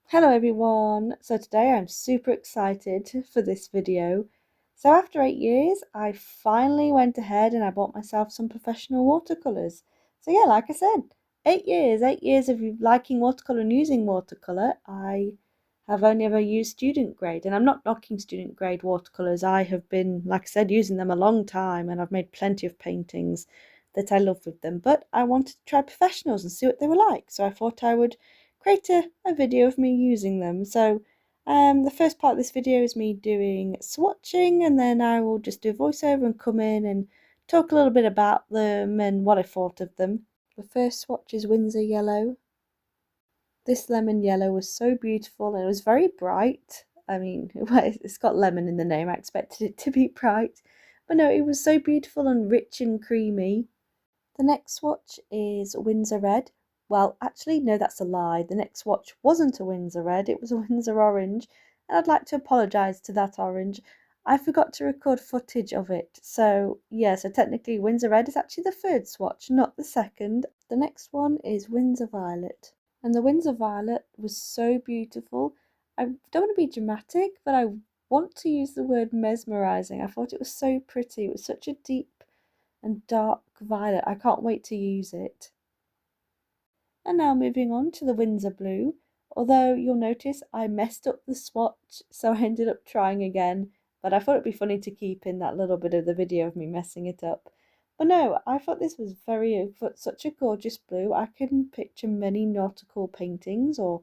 Hello everyone! So today I'm super excited for this video. So after 8 years, I finally went ahead and I bought myself some professional watercolours. So yeah, like I said, 8 years of liking watercolour and using watercolour. I have only ever used student grade, and I'm not knocking student grade watercolours. I have been, like I said, using them a long time and I've made plenty of paintings that I love with them. But I wanted to try professionals and see what they were like. So I thought I would create a video of me using them. So the first part of this video is me doing swatching, and then I will just do a voiceover and come in and talk a little bit about them and what I thought of them. The first swatch is Winsor Yellow. This lemon yellow was so beautiful and it was very bright. I mean, it's got lemon in the name, I expected it to be bright. But no, it was so beautiful and rich and creamy. The next swatch is Winsor Red. Well, actually, no, that's a lie. The next swatch wasn't a Winsor Red, it was a Winsor Orange. And I'd like to apologise to that orange. I forgot to record footage of it. So, yeah, so technically Winsor Red is actually the third swatch, not the second. The next one is Winsor Violet. And the Winsor Violet was so beautiful. I don't want to be dramatic, but I want to use the word mesmerising. I thought it was so pretty. It was such a deep and dark violet. I can't wait to use it. And now moving on to the Winsor Blue. Although you'll notice I messed up the swatch, so I ended up trying again. But I thought it'd be funny to keep in that little bit of the video of me messing it up. But no, I thought this was such a gorgeous blue. I can picture many nautical paintings or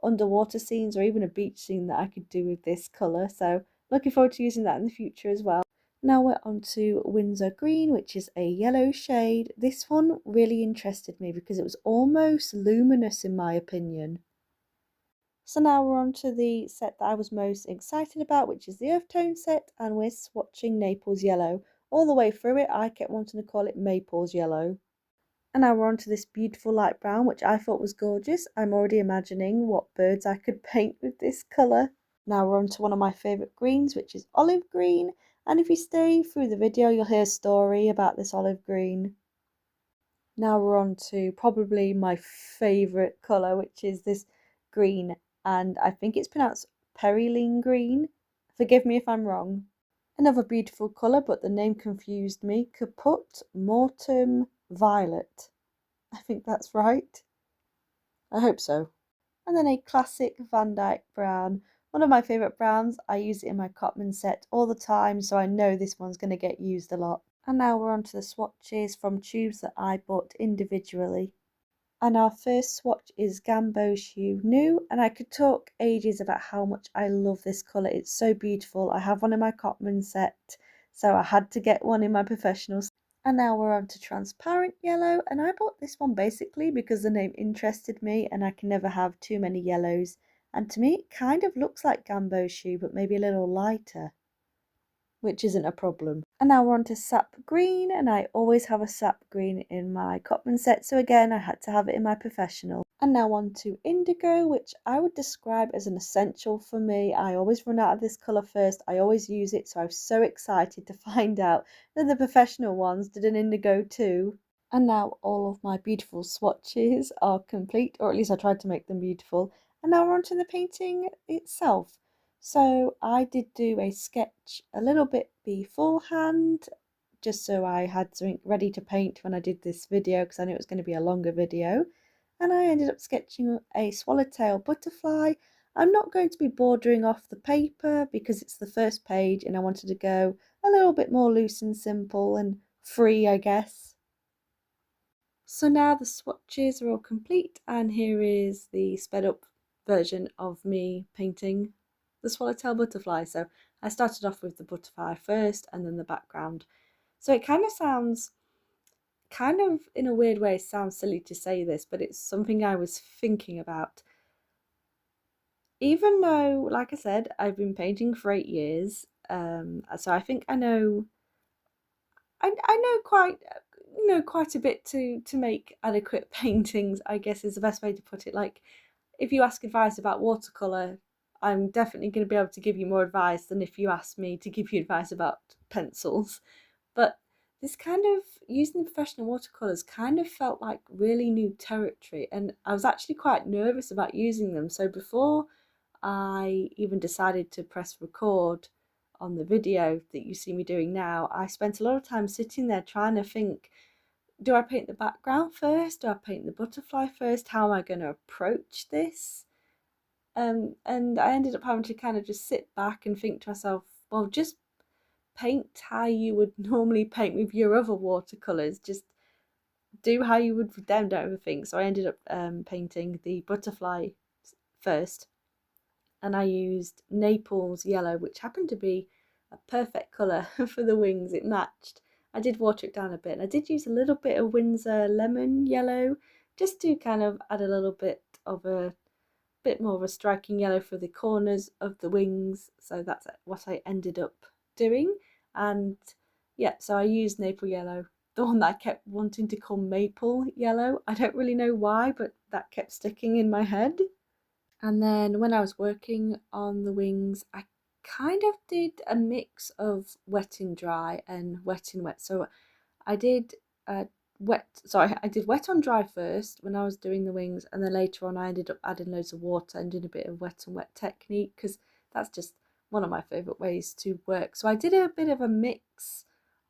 underwater scenes or even a beach scene that I could do with this colour. So looking forward to using that in the future as well. Now we're on to Winsor Green, which is a yellow shade. This one really interested me because it was almost luminous in my opinion. So now we're on to the set that I was most excited about, which is the Earth Tone set, and we're swatching Naples Yellow. All the way through it, I kept wanting to call it Maples Yellow. And now we're on to this beautiful light brown, which I thought was gorgeous. I'm already imagining what birds I could paint with this colour. Now we're on to one of my favourite greens, which is olive green. And if you stay through the video, you'll hear a story about this olive green. Now we're on to probably my favourite colour, which is this green. And I think it's pronounced Periline Green. Forgive me if I'm wrong. Another beautiful colour, but the name confused me. Caput Mortem Violet. I think that's right. I hope so. And then a classic Van Dyke brown. One of my favourite browns. I use it in my Cotman set all the time, so I know this one's going to get used a lot. And now we're on to the swatches from tubes that I bought individually. And our first swatch is Gamboge New, and I could talk ages about how much I love this colour. It's so beautiful. I have one in my Cotman set, so I had to get one in my professional. And now we're on to Transparent Yellow, and I bought this one basically because the name interested me and I can never have too many yellows. And to me it kind of looks like Gamboge, but maybe a little lighter, which isn't a problem. And now we're on to Sap Green, and I always have a Sap Green in my Cotman set, so again I had to have it in my professional. And now on to Indigo, which I would describe as an essential for me. I always run out of this colour first, I always use it, so I was so excited to find out that the professional ones did an indigo too. And now all of my beautiful swatches are complete, or at least I tried to make them beautiful. And now we're on to the painting itself. So I did do a sketch a little bit beforehand, just so I had something ready to paint when I did this video, because I knew it was going to be a longer video. And I ended up sketching a swallowtail butterfly. I'm not going to be bordering off the paper because it's the first page and I wanted to go a little bit more loose and simple and free, I guess. So now the swatches are all complete, and here is the sped up version of me painting the swallowtail butterfly. So I started off with the butterfly first and then the background. So it kind of in a weird way sounds silly to say this, but it's something I was thinking about. Even though, like I said, I've been painting for 8 years, so I think I know quite a bit to make adequate paintings, I guess is the best way to put it. Like, if you ask advice about watercolour, I'm definitely going to be able to give you more advice than if you ask me to give you advice about pencils. But this kind of using professional watercolors kind of felt like really new territory, and I was actually quite nervous about using them. So before I even decided to press record on the video that you see me doing now, I spent a lot of time sitting there trying to think, do I paint the background first? Do I paint the butterfly first? How am I going to approach this? And I ended up having to kind of just sit back and think to myself, well, just paint how you would normally paint with your other watercolors. Just do how you would with them, don't overthink. So I ended up painting the butterfly first, and I used Naples yellow, which happened to be a perfect colour for the wings. It matched. I did water it down a bit, and I did use a little bit of Winsor lemon yellow just to kind of add a little bit more of a striking yellow for the corners of the wings. So that's what I ended up doing. And yeah, so I used Maple yellow, the one that I kept wanting to call maple yellow. I don't really know why, but that kept sticking in my head. And then when I was working on the wings, I kind of did a mix of wet and dry and wet and wet. So I did I did wet on dry first when I was doing the wings, and then later on I ended up adding loads of water and doing a bit of wet and wet technique, because that's just one of my favourite ways to work. So I did a bit of a mix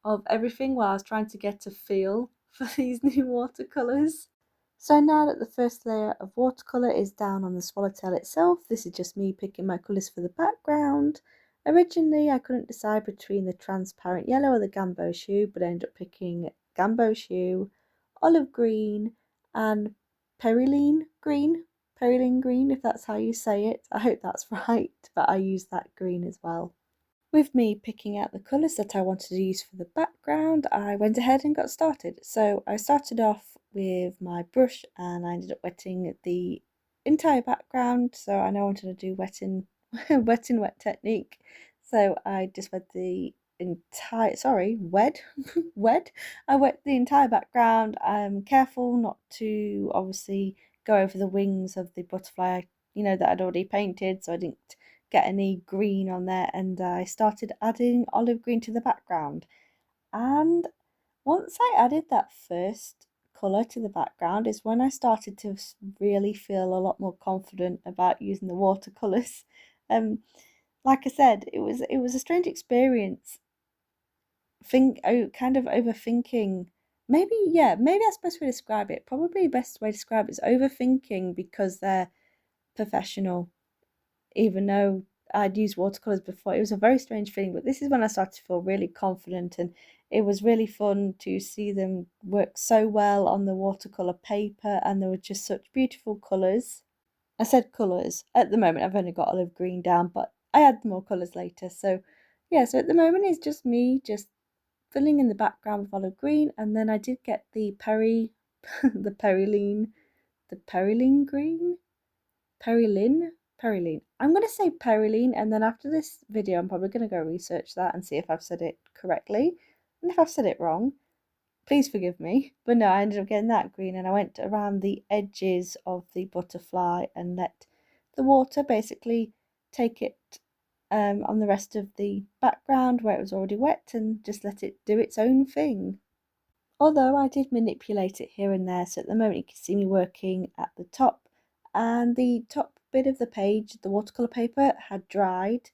of everything while I was trying to get a feel for these new watercolours. So now that the first layer of watercolour is down on the Swallowtail itself, this is just me picking my colours for the background. Originally I couldn't decide between the transparent yellow or the gamboge, but I ended up picking gamboge, olive green and perylene green, if that's how you say it. I hope that's right, but I used that green as well. With me picking out the colours that I wanted to use for the background, I went ahead and got started. So I started off with my brush and I ended up wetting the entire background. So I know I wanted to do wet and wet technique. So I just wet the entire, wet. I wet the entire background. I'm careful not to obviously go over the wings of the butterfly, that I'd already painted, so I didn't get any green on there, and I started adding olive green to the background. And once I added that first colour to the background is when I started to really feel a lot more confident about using the watercolours. Like I said, it was a strange experience. Kind of overthinking. Maybe that's the best way to describe it. Probably the best way to describe it is overthinking, because they're professional. Even though I'd used watercolors before, it was a very strange feeling. But this is when I started to feel really confident, and it was really fun to see them work so well on the watercolor paper, and there were just such beautiful colours. I said colours. At the moment, I've only got olive green down, but I add more colours later. So yeah, so at the moment it's just me just filling in the background with olive green, and then I did get the the perylene green, Perylene. I'm going to say perylene, and then after this video I'm probably going to go research that and see if I've said it correctly. And if I've said it wrong, please forgive me. But no, I ended up getting that green, and I went around the edges of the butterfly and let the water basically take it on the rest of the background where it was already wet, and just let it do its own thing. Although I did manipulate it here and there, so at the moment you can see me working at the top, and the top bit of the page, the watercolour paper, had dried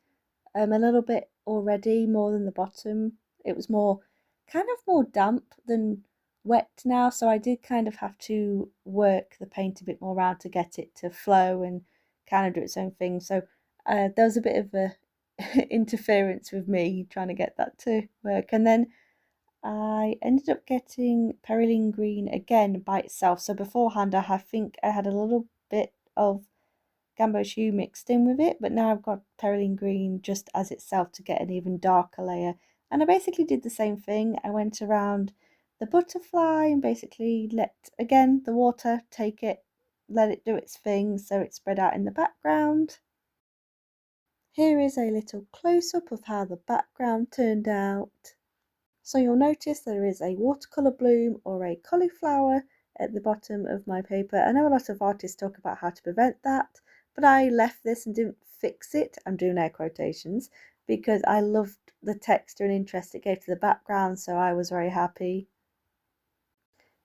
a little bit already, more than the bottom. It was kind of more damp than wet now, so I did kind of have to work the paint a bit more around to get it to flow and kind of do its own thing. So there was a bit of a interference with me trying to get that to work, and then I ended up getting perylene green again by itself. So beforehand I think I had a little bit of gamboge mixed in with it, but now I've got perylene green just as itself to get an even darker layer. And I basically did the same thing. I went around the butterfly and basically let, again, the water take it, let it do its thing, so it spread out in the background. Here is a little close-up of how the background turned out. So you'll notice there is a watercolour bloom or a cauliflower at the bottom of my paper. I know a lot of artists talk about how to prevent that, but I left this and didn't fix it, I'm doing air quotations, because I loved the texture and interest it gave to the background, so I was very happy.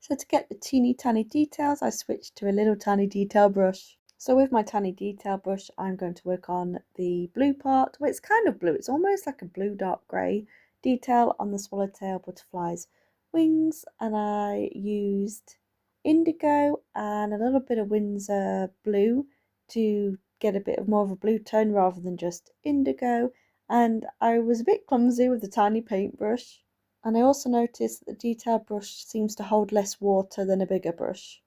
So to get the teeny tiny details, I switched to a little tiny detail brush. So with my tiny detail brush, I'm going to work on the blue part. Well, it's kind of blue, it's almost like a blue dark grey detail on the swallowtail butterfly's wings, and I used indigo and a little bit of Winsor blue to get a bit of more of a blue tone rather than just indigo, and I was a bit clumsy with the tiny paintbrush. And I also noticed that the detail brush seems to hold less water than a bigger brush.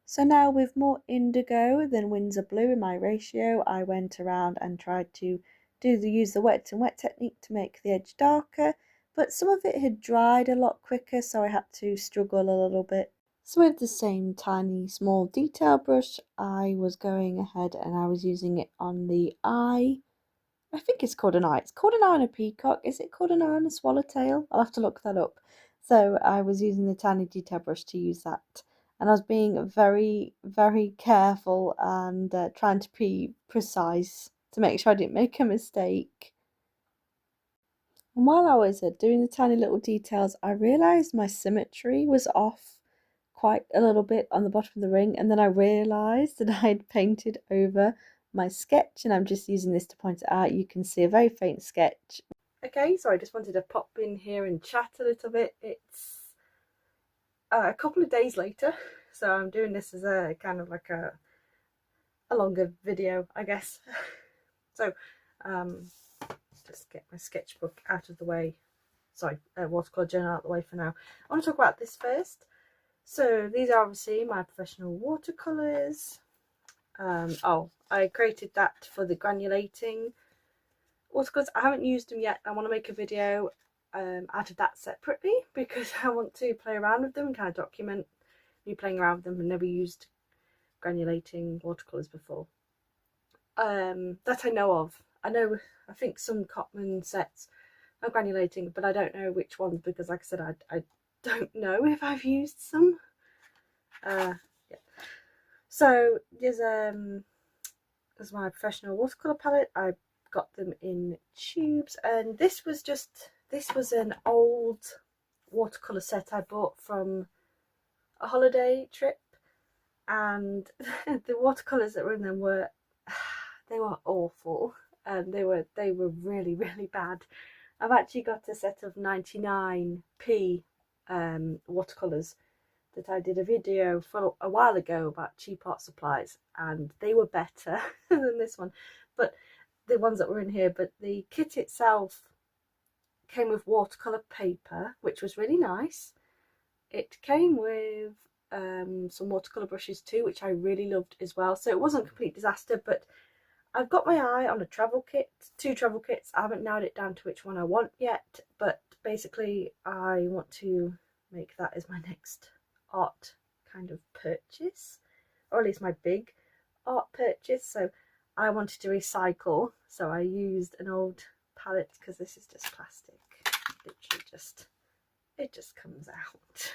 So now with more indigo than Winsor blue in my ratio, I went around and tried to use the wet and wet technique to make the edge darker, but some of it had dried a lot quicker, so I had to struggle a little bit. So with the same tiny small detail brush, I was going ahead and I was using it on the eye. I think it's called an eye. It's called an eye on a peacock. Is it called an eye on a swallowtail? I'll have to look that up. So I was using the tiny detail brush to use that. And I was being very, very careful and trying to be precise to make sure I didn't make a mistake. And while I was doing the tiny little details, I realised my symmetry was off quite a little bit on the bottom of the ring. And then I realised that I had painted over my sketch, and I'm just using this to point it out. You can see a very faint sketch. Okay, so I just wanted to pop in here and chat a little bit. It's a couple of days later, so I'm doing this as a kind of like a longer video, I guess. So just get my sketchbook out of the way, sorry, watercolor journal out of the way for now. I want to talk about this first. So these are obviously my professional watercolors. I created that for the granulating watercolors. I haven't used them yet. I want to make a video out of that separately because I want to play around with them and kind of document me playing around with them. I've never used granulating watercolors before that I know of. I think some Cotman sets are granulating, but I don't know which ones because, like I said, I don't know if I've used some. Yeah. So there's my professional watercolor palette. I got them in tubes, and this was an old watercolor set I bought from a holiday trip, and the watercolors that were in them were awful, and they were really, really bad. I've actually got a set of 99p watercolors that I did a video for a while ago about cheap art supplies, and they were better than this one, but the ones that were in here. But the kit itself came with watercolor paper, which was really nice. It came with some watercolor brushes too, which I really loved as well. So it wasn't a complete disaster, but I've got my eye on a travel kit, 2 travel kits. I haven't narrowed it down to which one I want yet, but basically I want to make that as my next art kind of purchase, or at least my big art purchase. So I wanted to recycle, so I used an old palette because this is just plastic. Literally it just comes out.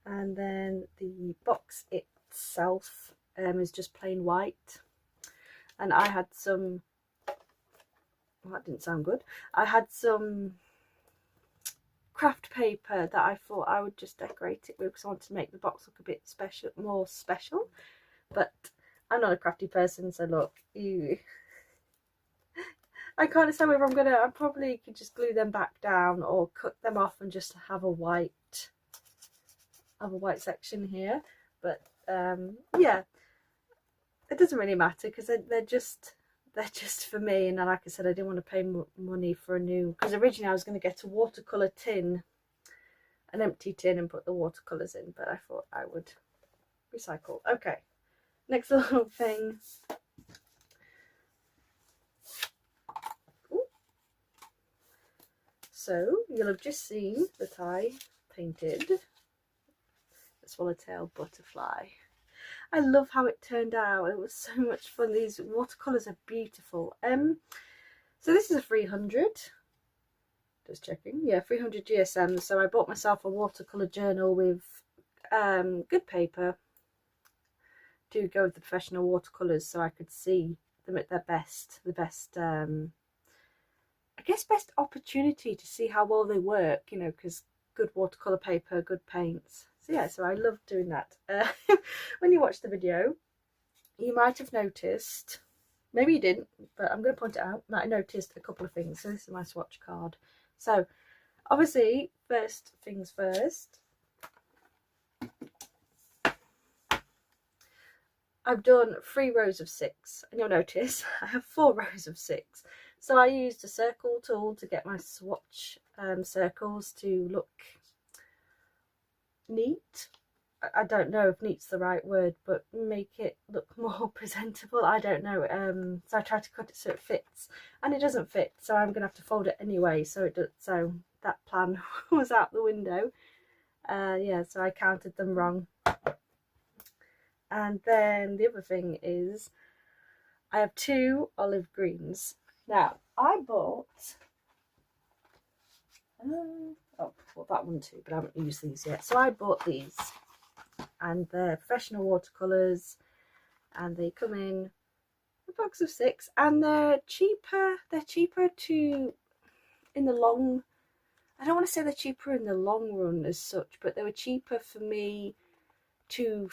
And then the box itself is just plain white, and I had some, well, that didn't sound good. I had some craft paper that I thought I would just decorate it with because I wanted to make the box look a bit special, more special. But I'm not a crafty person, so look, I can't decide whether I probably could just glue them back down or cut them off and just have a white section here. But yeah, it doesn't really matter because they're just for me. And like I said, I didn't want to pay money for a new, because originally I was going to get a watercolor tin, an empty tin, and put the watercolors in, but I thought I would recycle. Okay, next little thing. Ooh. So you'll have just seen that I painted the swallowtail butterfly. I love how it turned out. It was so much fun. These watercolors are beautiful. So this is a 300. Just checking. Yeah, 300 GSM. So I bought myself a watercolor journal with good paper to go with the professional watercolors, so I could see them at their best, the best I guess best opportunity to see how well they work, you know, because good watercolour paper, good paints. So yeah, so I love doing that. When you watch the video, you might have noticed, maybe you didn't, but I'm going to point it out, that I noticed a couple of things. So this is my swatch card. So obviously, first things first, I've done 3 rows of 6, and you'll notice I have 4 rows of 6. So I used a circle tool to get my swatch circles to look neat. I don't know if neat's the right word, but make it look more presentable. I don't know. So I tried to cut it so it fits, and it doesn't fit. So I'm gonna have to fold it anyway. So it does. So that plan was out the window. Yeah. So I counted them wrong. And then the other thing is, I have 2 olive greens. Now I bought. Oh, well, that one too, but I haven't used these yet. So I bought these, and they're Professional Watercolors, and they come in a box of 6, and they're cheaper. They're cheaper in the long. I don't want to say they're cheaper in the long run as such, but they were cheaper for me to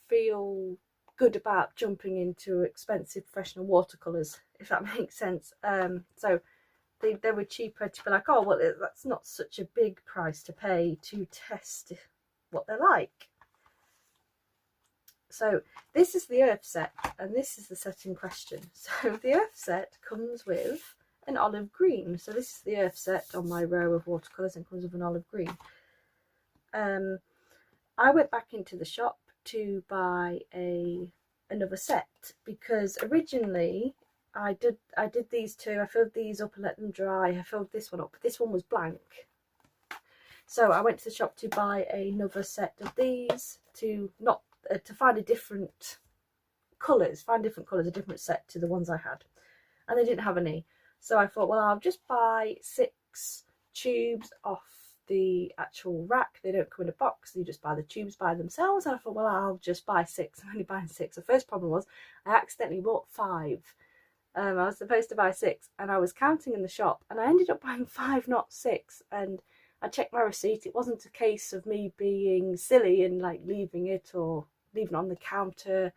feel good about jumping into expensive professional watercolors, if that makes sense. So they were cheaper to be like, oh well, that's not such a big price to pay to test what they're like. So this is the earth set, and this is the set in question. So the earth set comes with an olive green. So this is the earth set on my row of watercolors, and comes with an olive green. I went back into the shop to buy another set, because originally I did these 2. I filled these up and let them dry. I filled this one up, but this one was blank. So I went to the shop to buy another set of these to find a different colours, a different set to the ones I had, and they didn't have any. So I thought, well, I'll just buy 6 tubes off the actual rack. They don't come in a box, you just buy the tubes by themselves. And I thought, well, I'll just buy 6. I'm only buying 6. The first problem was I accidentally bought 5. I was supposed to buy 6, and I was counting in the shop, and I ended up buying 5, not 6. And I checked my receipt. It wasn't a case of me being silly and like leaving it on the counter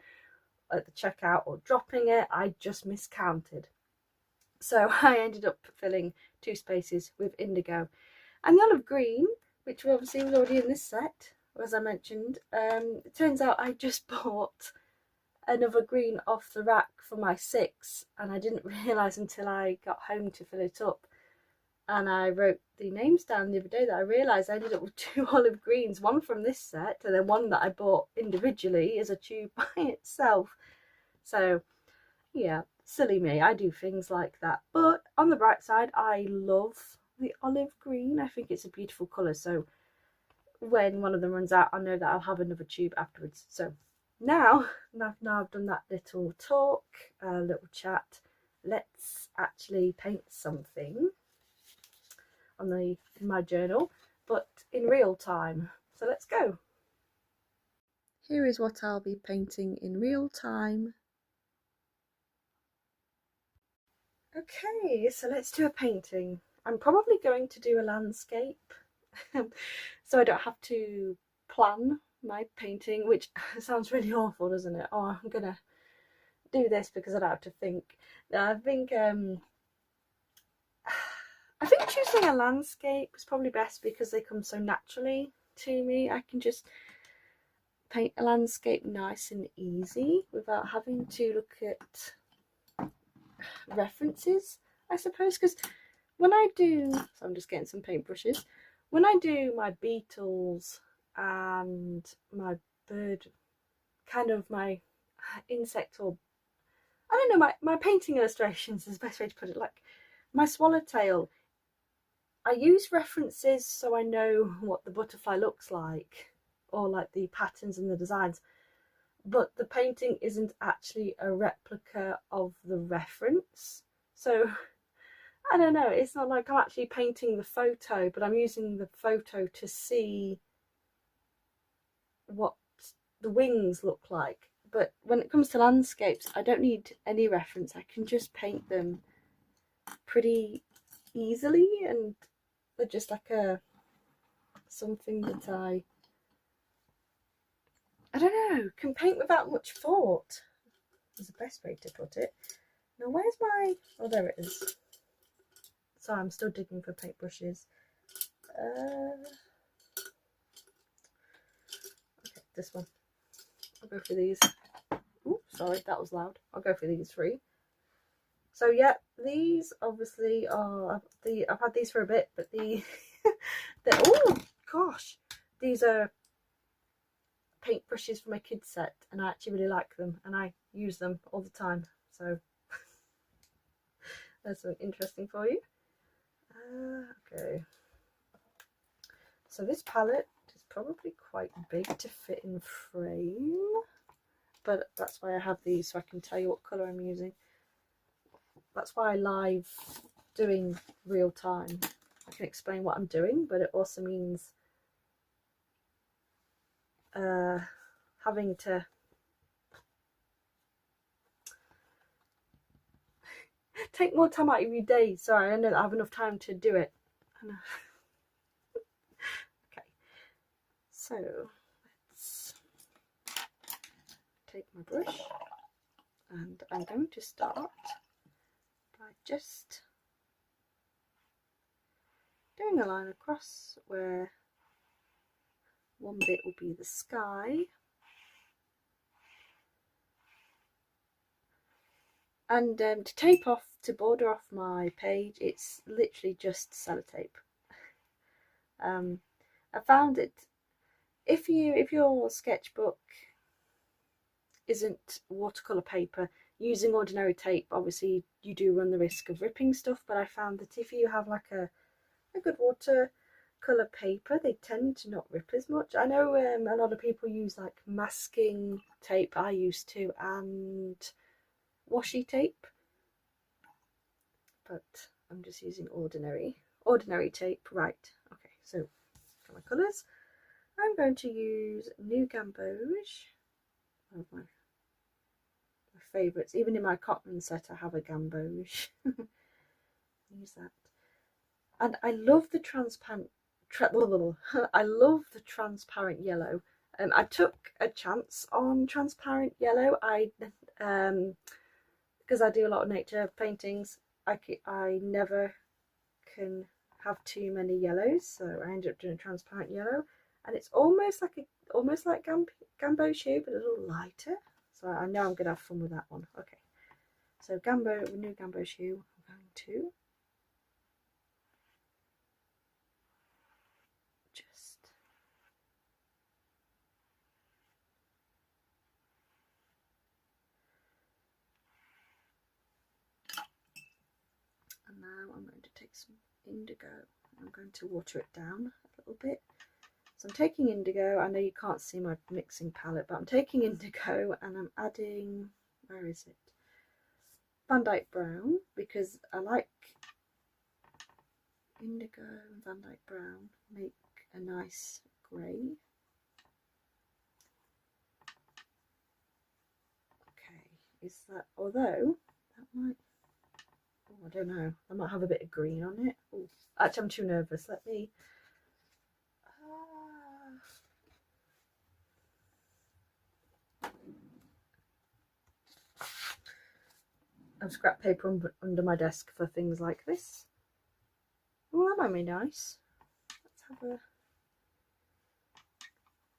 at the checkout or dropping it. I just miscounted. So I ended up filling 2 spaces with indigo. And the olive green, which obviously was already in this set, as I mentioned, it turns out I just bought another green off the rack for my 6, and I didn't realise until I got home to fill it up. And I wrote the names down the other day that I realised I ended up with 2 olive greens, one from this set, and then one that I bought individually as a tube by itself. So yeah, silly me, I do things like that. But on the bright side, I love the olive green. I think it's a beautiful colour, so when one of them runs out, I know that I'll have another tube afterwards. So now I've done that little talk, little chat, let's actually paint something on my journal, but in real time. So let's go. Here is what I'll be painting in real time. Okay, so let's do a painting. I'm probably going to do a landscape, so I don't have to plan my painting, which sounds really awful, doesn't it? Oh, I'm gonna do this because I don't have to think. I think choosing a landscape is probably best because they come so naturally to me. I can just paint a landscape nice and easy without having to look at references, I suppose, because when I do, so I'm just getting some paintbrushes, when I do my beetles and my bird, kind of my insect, or I don't know, my painting illustrations is the best way to put it, like my swallowtail, I use references so I know what the butterfly looks like, or like the patterns and the designs, but the painting isn't actually a replica of the reference. So I don't know, it's not like I'm actually painting the photo, but I'm using the photo to see what the wings look like. But when it comes to landscapes, I don't need any reference. I can just paint them pretty easily, and they're just like something that I don't know, can paint without much thought, is the best way to put it. Now where's my, oh there it is. Sorry, I'm still digging for paintbrushes. Okay, this one. I'll go for these. Ooh, sorry, that was loud. I'll go for these three. So yeah, these obviously are I've had these for a bit, but they're oh gosh, these are paintbrushes for my kids set, and I actually really like them, and I use them all the time. So that's something interesting for you. Okay, so this palette is probably quite big to fit in frame, but that's why I have these, so I can tell you what colour I'm using. That's why I live doing real time. I can explain what I'm doing, but it also means having to take more time out of your day. Sorry, I don't have enough time to do it. Okay, so let's take my brush, and I'm going to start by just doing a line across where one bit will be the sky, and to border off my page, it's literally just sellotape. I found it, if your sketchbook isn't watercolor paper, using ordinary tape, obviously you do run the risk of ripping stuff, but I found that if you have like a good watercolor paper, they tend to not rip as much. I know a lot of people use like masking tape, I used to, and washi tape, but I'm just using ordinary tape. Right, okay, so for my colours, I'm going to use New Gamboge, one of my favourites. Even in my cotton set I have a gamboge. Use that. And I love the transparent I love the transparent yellow. I took a chance on transparent yellow. Because I do a lot of nature paintings, I never can have too many yellows, so I ended up doing a transparent yellow, and it's almost like gamboge hue, but a little lighter. So I know I'm gonna have fun with that one. Okay, so New Gamboge hue, I'm going to just and now I'm going to take some indigo. I'm going to water it down a little bit. So I'm taking indigo. I know you can't see my mixing palette, but I'm taking indigo and I'm adding, where is it? Van Dyke Brown, because I like indigo and Van Dyke Brown make a nice grey. Okay, is that, although that might, oh, I don't know, I might have a bit of green on it. Oh, actually I'm too nervous. Let me I've scrap paper under my desk for things like this. Well, that might be nice.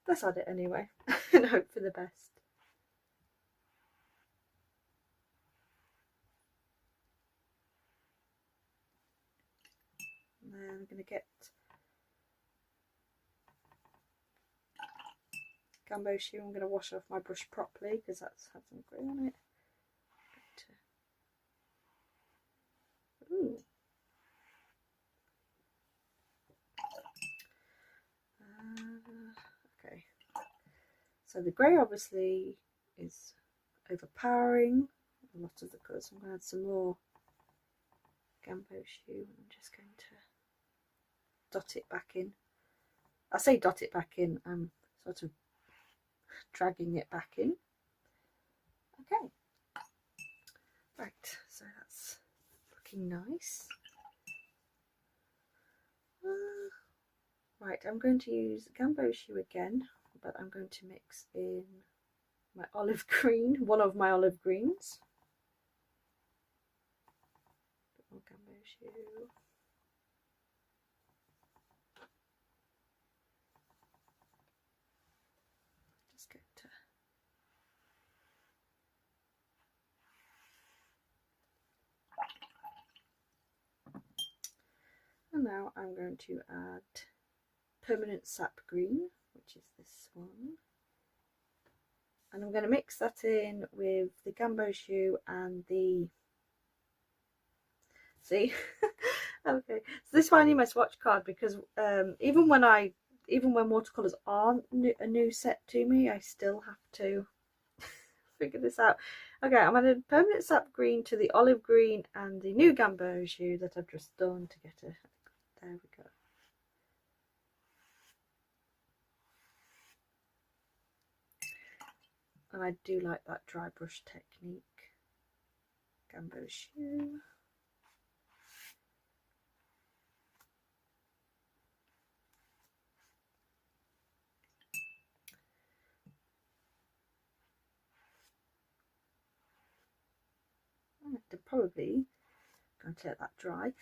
Let's add it anyway and hope for the best. And then I'm going to get gamboge hue. I'm going to wash off my brush properly because that's had some grey on it. Ooh. Okay, so the grey obviously is overpowering a lot of the colours. I'm going to add some more gamboge hue. I'm just going to dot it back in. I say dot it back in, I'm sort of dragging it back in. Okay, right, so that's looking nice. Right, I'm going to use Gamboge again, but I'm going to mix in my olive green, one of my olive greens. A bit more Gamboge. Just going to and now I'm going to add permanent sap green, which is this one, and I'm going to mix that in with the Gamboge and the see okay, so this is why I need my swatch card, because even when watercolors aren't a new set to me, I still have to figure this out. Okay, I'm adding permanent sap green to the olive green and the new Gamboge that I've just done to get a, there we go. And I do like that dry brush technique. Gamboge. I have to probably go and let that dry.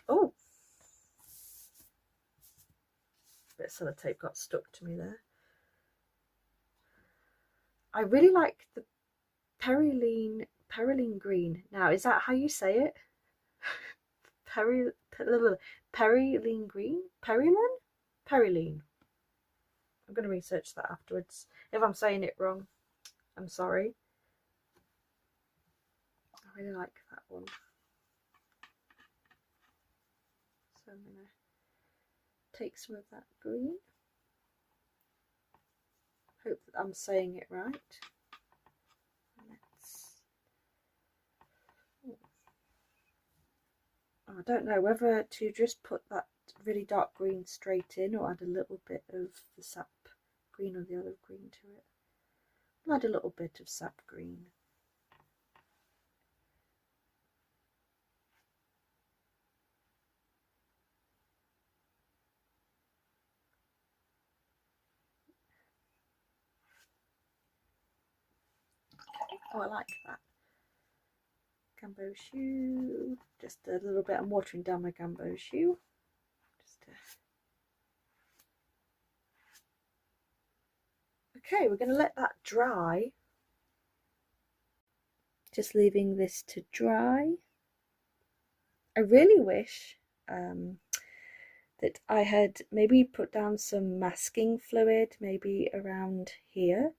Oh, a bit of sellotape got stuck to me there. I really like the Periline green. Now, is that how you say it? Periline green? Periline. I'm going to research that afterwards. If I'm saying it wrong, I'm sorry. I really like that one. So I'm going to take some of that green. Hope that I'm saying it right. I don't know whether to just put that really dark green straight in or add a little bit of the sap green or the olive green to it. I'll add a little bit of sap green. Oh, I like that. Gamboge. Just a little bit. I'm watering down my Gamboge. Okay, we're going to let that dry. Just leaving this to dry. I really wish that I had maybe put down some masking fluid, maybe around here,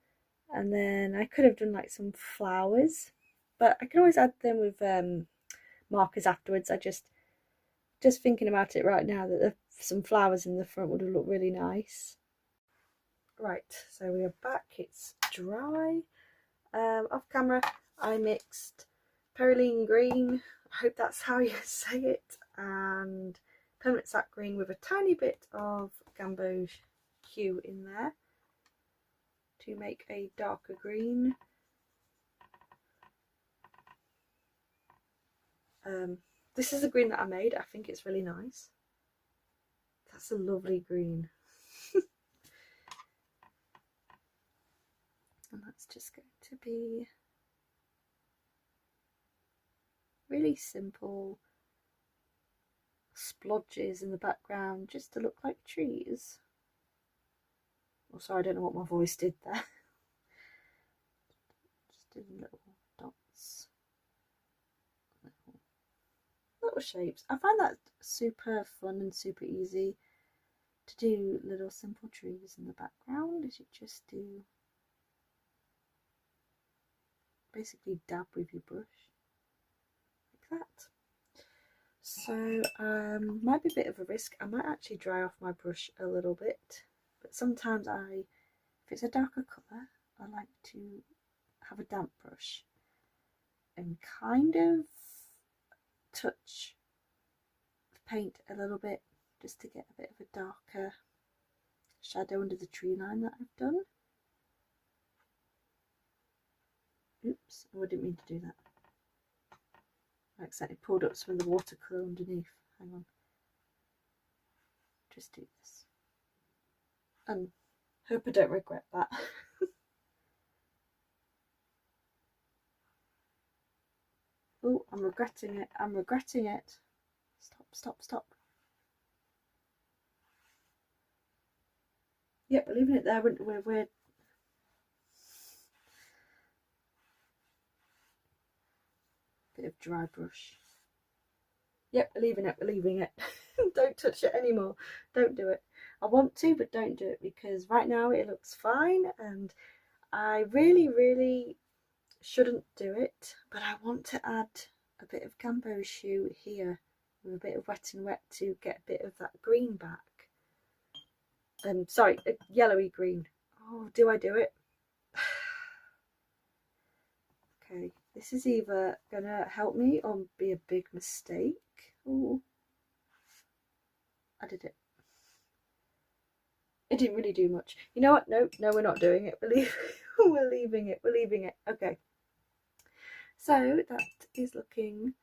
and then I could have done like some flowers, but I can always add them with markers afterwards. I just thinking about it right now that some flowers in the front would have looked really nice. Right, so we are back, it's dry. Off camera I mixed Periline green, I hope that's how you say it, and permanent sap green with a tiny bit of Gamboge hue in there to make a darker green. This is the green that I made. I think it's really nice. That's a lovely green. And that's just going to be really simple splodges in the background just to look like trees. Oh, sorry, I don't know what my voice did there. Just doing little dots, little shapes. I find that super fun and super easy to do little simple trees in the background, as you just do basically dab with your brush like that. So might be a bit of a risk. I might actually dry off my brush a little bit, but sometimes if it's a darker colour, I like to have a damp brush and kind of touch the paint a little bit just to get a bit of a darker shadow under the tree line that I've done. Oops, oh, I didn't mean to do that. I accidentally pulled up some of the watercolour underneath. Hang on. Just do this. And hope I don't regret that. Oh, I'm regretting it. I'm regretting it. Stop, stop, stop. Yep, we're leaving it there. We're bit of dry brush. Yep, we're leaving it. We're leaving it. Don't touch it anymore. Don't do it. I want to, but don't do it, because right now it looks fine, and I really shouldn't do it, but I want to add a bit of gamboge here with a bit of wet and wet to get a bit of that green back. Sorry, a yellowy green. Oh, do I do it? Okay, this is either gonna help me or be a big mistake. Oh, I did it. It didn't really do much. You know what? No, we're not doing it. We're leaving it. We're leaving it. Okay. So that is looking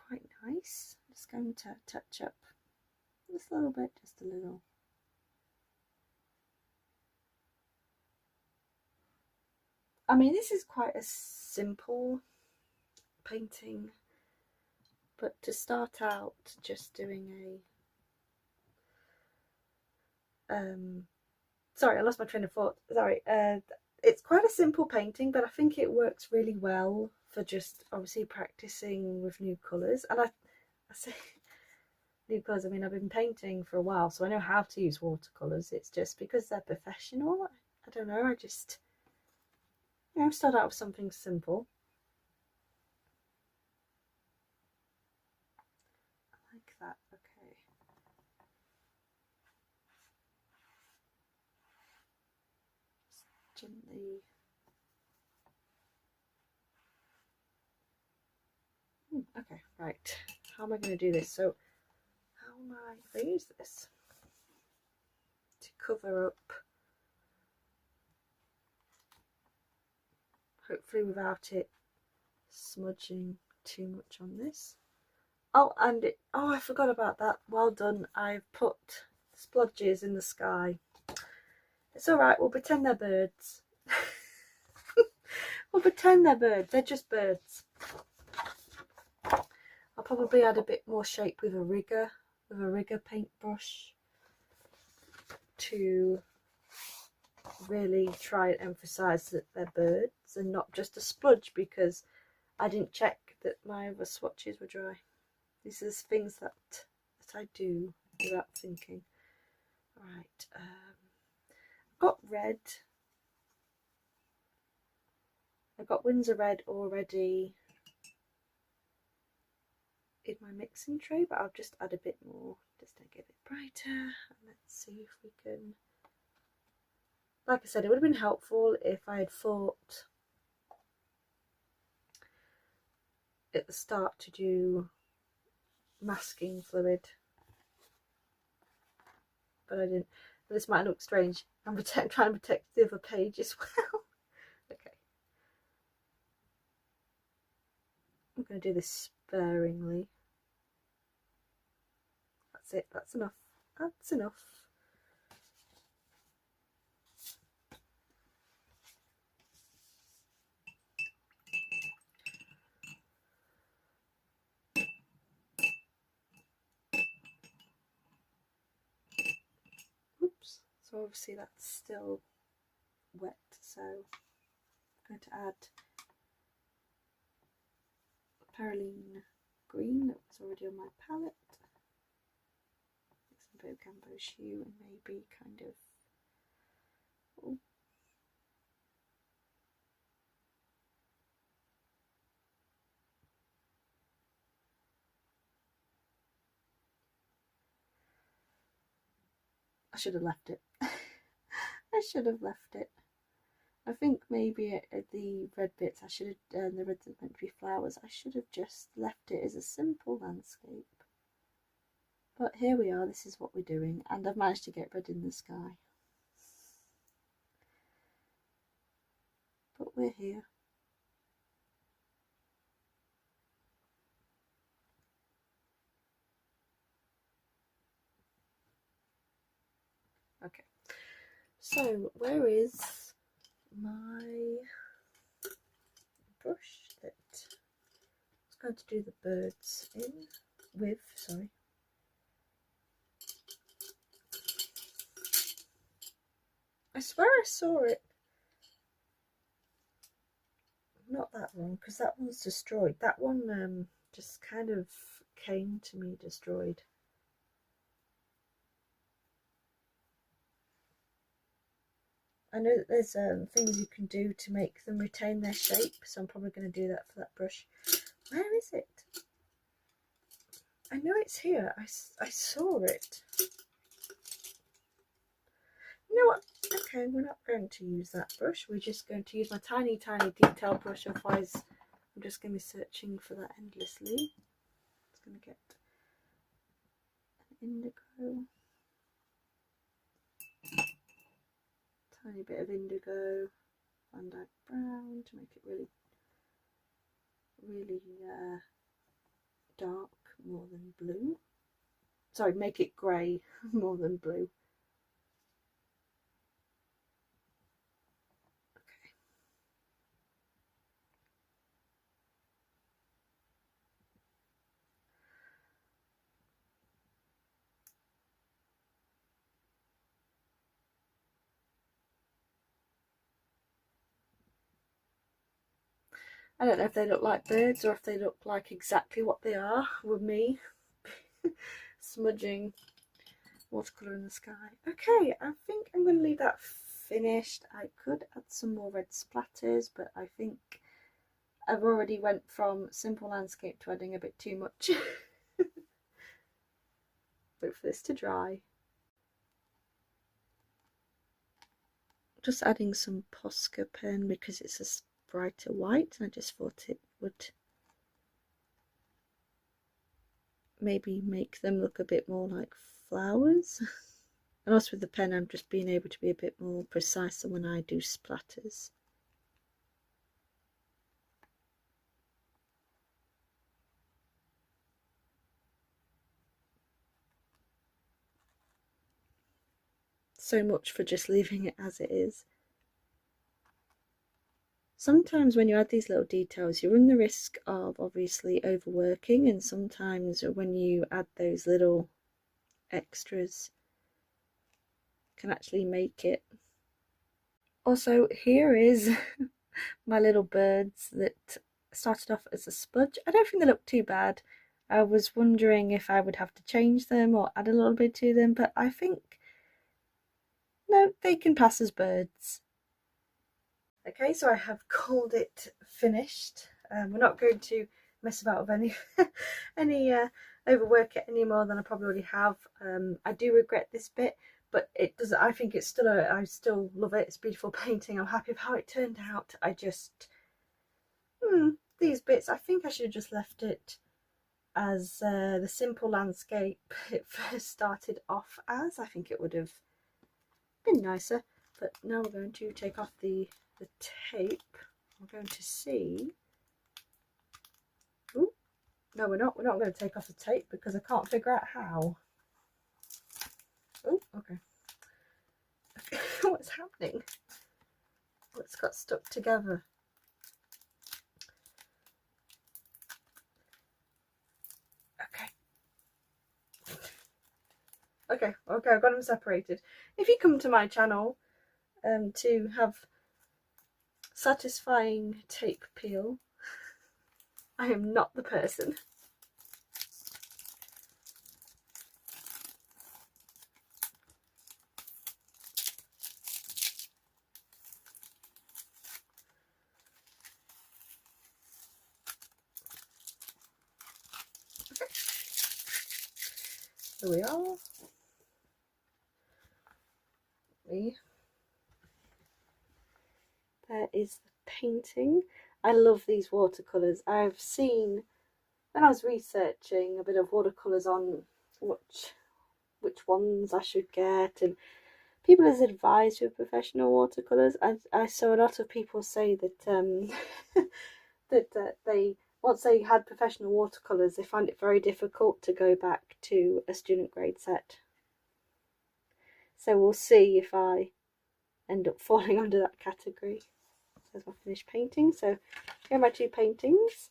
quite nice. I'm just going to touch up just a little bit, just a little. I mean, this is quite a simple painting, but to start out just doing sorry, I lost my train of thought. Sorry. It's quite a simple painting, but I think it works really well for just obviously practicing with new colours. And I say new colours, I mean, I've been painting for a while, so I know how to use watercolours. It's just because they're professional. I don't know, I just, you know, start out with something simple. I like that. Okay. Just gently. Okay, right. How am I going to do this? So, how am I going to use this to cover up, hopefully without it smudging too much on this. Oh, and it, oh, I forgot about that. Well done. I've put splodges in the sky. It's alright, we'll pretend they're birds. We'll pretend they're birds. They're just birds. I'll probably add a bit more shape with a rigger paintbrush to really try and emphasize that they're birds and not just a splodge, because I didn't check that my other swatches were dry. These are things that I do without thinking. Right, I've got red. I've got Winsor red already in my mixing tray, but I'll just add a bit more just to get it brighter. And let's see if we can, like I said, it would have been helpful if I had thought at the start to do masking fluid, but I didn't. But this might look strange. I'm trying to protect the other page as well. Okay, I'm going to do this sparingly. That's it. That's enough. That's enough. Oops. So obviously that's still wet, so I'm going to add Perylene green that was already on my palette. Some bit of gamboge hue and maybe kind of, oh, I should have left it. I should have left it. I think maybe at the red bits, I should have, the reds are meant to be flowers, I should have just left it as a simple landscape. But here we are, this is what we're doing, and I've managed to get red in the sky. But we're here. Okay, so where is my brush that I was going to do the birds in with? Sorry. I swear I saw it. Not that one, because that one's destroyed. That one just kind of came to me destroyed. I know that there's things you can do to make them retain their shape, so I'm probably going to do that for that brush. Where is it? I know it's here. I saw it. You know what? Okay, we're not going to use that brush. We're just going to use my tiny, tiny detail brush. Otherwise, I'm just going to be searching for that endlessly. It's going to get an indigo. Tiny bit of indigo. Van Dyke brown to make it really, really dark more than blue. Sorry, make it grey more than blue. I don't know if they look like birds or if they look like exactly what they are with me smudging watercolour in the sky. Okay, I think I'm going to leave that finished. I could add some more red splatters, but I think I've already went from simple landscape to adding a bit too much. Wait for this to dry. Just adding some Posca pen because it's a brighter white, and I just thought it would maybe make them look a bit more like flowers. And also with the pen, I'm just being able to be a bit more precise than when I do splatters. So much for just leaving it as it is. Sometimes when you add these little details, you run the risk of obviously overworking, and sometimes when you add those little extras, can actually make it. Also, here is my little birds that started off as a smudge. I don't think they look too bad. I was wondering if I would have to change them or add a little bit to them, but I think no, they can pass as birds. Okay, so I have called it finished. We're not going to mess about with any overwork it any more than I probably already have. I do regret this bit, but it does. I think it's still I still love it. It's beautiful painting. I'm happy with how it turned out. I just these bits. I think I should have just left it as the simple landscape it first started off as. I think it would have been nicer. But now we're going to take off the tape. We're going to see. Ooh, no, we're not. We're not going to take off the tape because I can't figure out how. Oh, okay. What's happening? Oh, it's got stuck together. Okay, I've got them separated. If you come to my channel to have satisfying tape peel, I am not the person. Okay. Here we are. There is the painting. I love these watercolours. I've seen, when I was researching a bit of watercolours on which ones I should get, and people as advised with professional watercolors. I saw a lot of people say that they, once they had professional watercolors, they find it very difficult to go back to a student grade set. So we'll see if I end up falling under that category. There's my finished painting. So here are my 2 paintings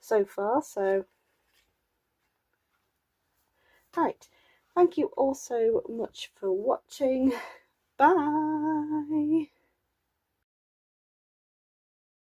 so far. So right, thank you all so much for watching. Bye.